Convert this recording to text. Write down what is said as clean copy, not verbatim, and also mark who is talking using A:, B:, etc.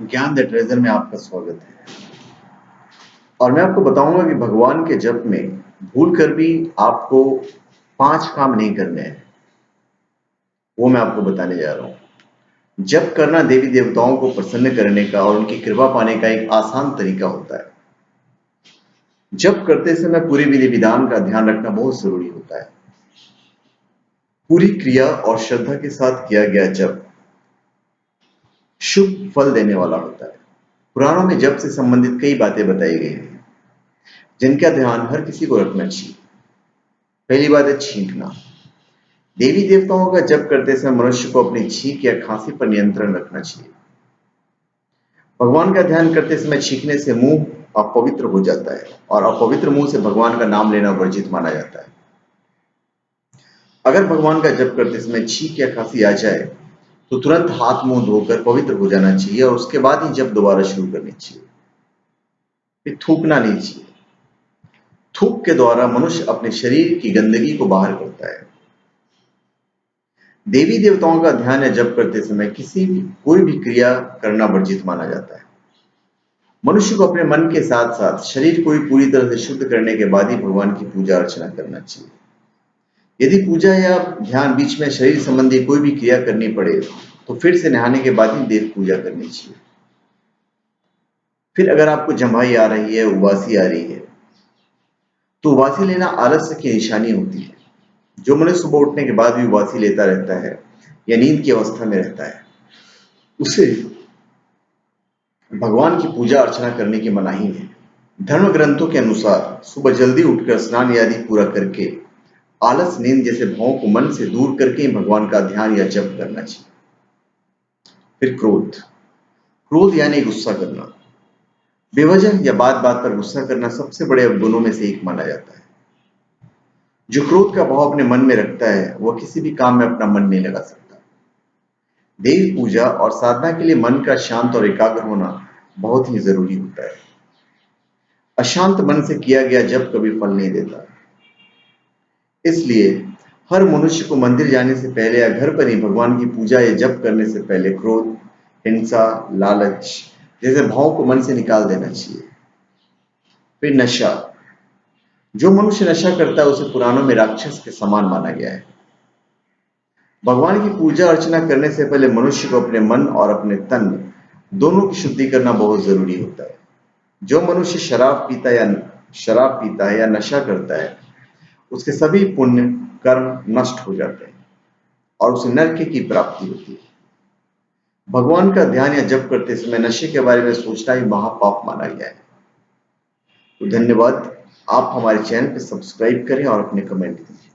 A: ज्ञान the treasure में आपका स्वागत है। और मैं आपको बताऊंगा कि भगवान के जप में भूल कर भी आपको 5 काम नहीं करने हैं। वो मैं आपको बताने जा रहा हूं। जप करना देवी देवताओं को प्रसन्न करने का और उनकी कृपा पाने का एक आसान तरीका होता है। जप करते समय पूरी विधि विधान का ध्यान रखना बहुत जरूरी होता है। पूरी क्रिया और श्रद्धा के साथ किया गया जप शुभ फल देने वाला होता है। पुराणों में जप से संबंधित कई बातें बताई गई हैं, जिनका ध्यान हर किसी को रखना चाहिए। पहली बात है छींकना। देवी देवताओं का जप करते समय मनुष्य को अपनी छींक या खांसी पर नियंत्रण रखना चाहिए। भगवान का ध्यान करते समय छींकने से मुंह अपवित्र हो जाता है और अपवित्र मुंह से भगवान का नाम लेना वर्जित माना जाता है। अगर भगवान का जप करते समय छींक या खांसी आ जाए तो तुरंत हाथ मुंह धोकर पवित्र हो जाना चाहिए और उसके बाद ही जप दोबारा शुरू करनी चाहिए। फिर थूकना नहीं चाहिए। थूक के द्वारा मनुष्य अपने शरीर की गंदगी को बाहर करता है। देवी देवताओं का ध्यान या जप करते समय कोई भी क्रिया करना वर्जित माना जाता है। मनुष्य को अपने मन के साथ साथ शरीर को भी पूरी तरह से शुद्ध करने के बाद ही भगवान की पूजा अर्चना करना चाहिए। यदि पूजा या ध्यान बीच में शरीर संबंधी कोई भी क्रिया करनी पड़े तो फिर से नहाने के बाद ही देव पूजा करनी चाहिए। फिर अगर आपको जम्भाई आ रही है, उबासी आ रही है, तो उबासी लेना आलस्य की निशानी होती है। जो मनुष्य सुबह उठने के बाद भी उबासी लेता रहता है या नींद की अवस्था में रहता है, उसे भगवान की पूजा अर्चना करने की मनाही है। धर्म ग्रंथों के अनुसार सुबह जल्दी उठकर स्नान आदि पूरा करके आलस, नींद जैसे भावों को मन से दूर करके ही भगवान का ध्यान या जप करना चाहिए। फिर क्रोध। क्रोध यानी गुस्सा करना। बेवजह या बात बात पर गुस्सा करना सबसे बड़े अवगुणों में से एक माना जाता है। जो क्रोध का भाव अपने मन में रखता है वह किसी भी काम में अपना मन नहीं लगा सकता। देव पूजा और साधना के लिए मन का शांत और एकाग्र होना बहुत ही जरूरी होता है। अशांत मन से किया गया जप कभी फल नहीं देता। इसलिए हर मनुष्य को मंदिर जाने से पहले या घर पर ही भगवान की पूजा या जप करने से पहले क्रोध, हिंसा, लालच जैसे भावों को मन से निकाल देना चाहिए। फिर नशा। जो मनुष्य नशा करता है उसे पुराणों में राक्षस के समान माना गया है। भगवान की पूजा अर्चना करने से पहले मनुष्य को अपने मन और अपने तन दोनों की शुद्धि करना बहुत जरूरी होता है। जो मनुष्य शराब पीता है या नशा करता है, उसके सभी पुण्य कर्म नष्ट हो जाते हैं और उसे नरक की प्राप्ति होती है। भगवान का ध्यान या जप करते समय नशे के बारे में सोचना ही महापाप माना गया है। तो धन्यवाद। आप हमारे चैनल पर सब्सक्राइब करें और अपने कमेंट दें।